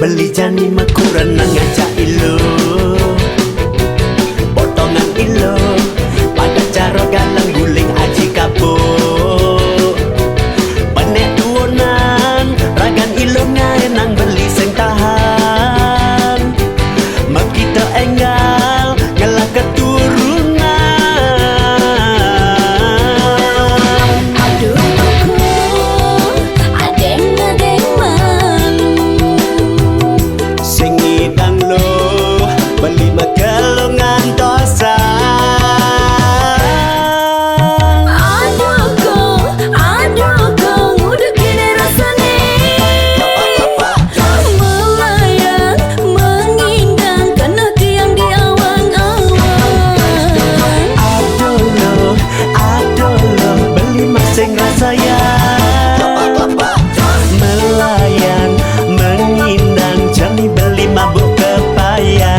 beli jani makuran ngajak ilo potongan ilo pada cara galang guling aji kapo panek tuonan ragan ilo nang beli sing tahan mak kita enggal ngelak keturunan. Aduh aku adeng malu Sing ngidang lo beli magelongan dosa. Aduh kau udah gini rasane melayang mengindang kena tiang di awang-awang. Aduh lo beli mak sing rasaya melayang mengindang jani beli mabuk kepaya.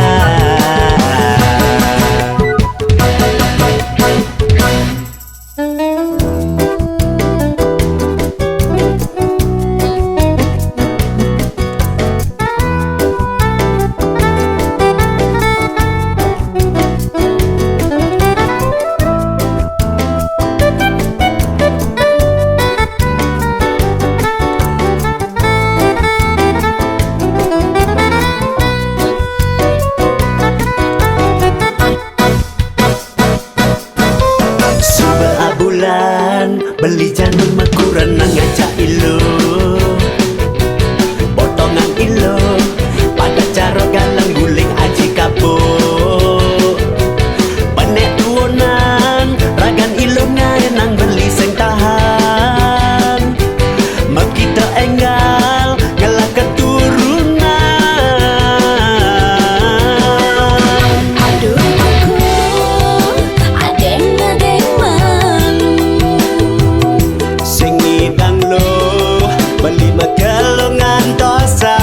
Sebelah bulan beli jani makuran ngajak ilo potongan ilo pada cara galang guling aji kapo panek tuonan ragan ilo nang beli sing tahan mak kita enggal ngelak keturunan. Aduh aku adeng malu Sing ngidang lo beli magelongan dosa.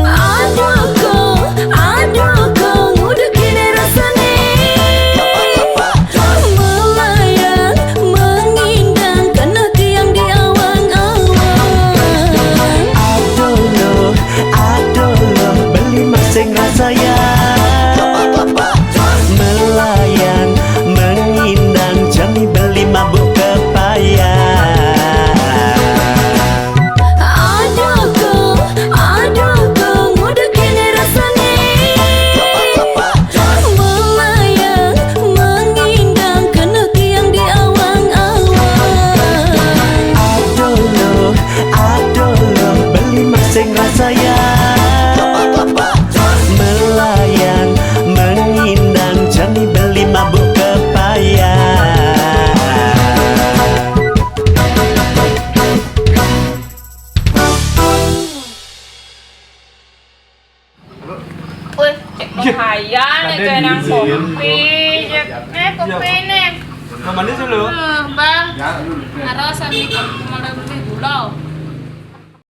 Aduh kau udah gini rasane melayang mengindang kena tiang di awang-awang. Aduh lo beli mak sing rasaya melayang mengindang jani beli mabuk kepaya. Aduh kau udah gini rasane melayang mengindang kena tiang di awang-awang. Aduh lo beli mak sing rasaya melayang mengindang jani beli mabuk kepaya. Wih, cek bahaya nih kayak nang kopi. Cek, kopi nih. Nah, manis dulu. Bang, harus ambil kopi malah beli gula.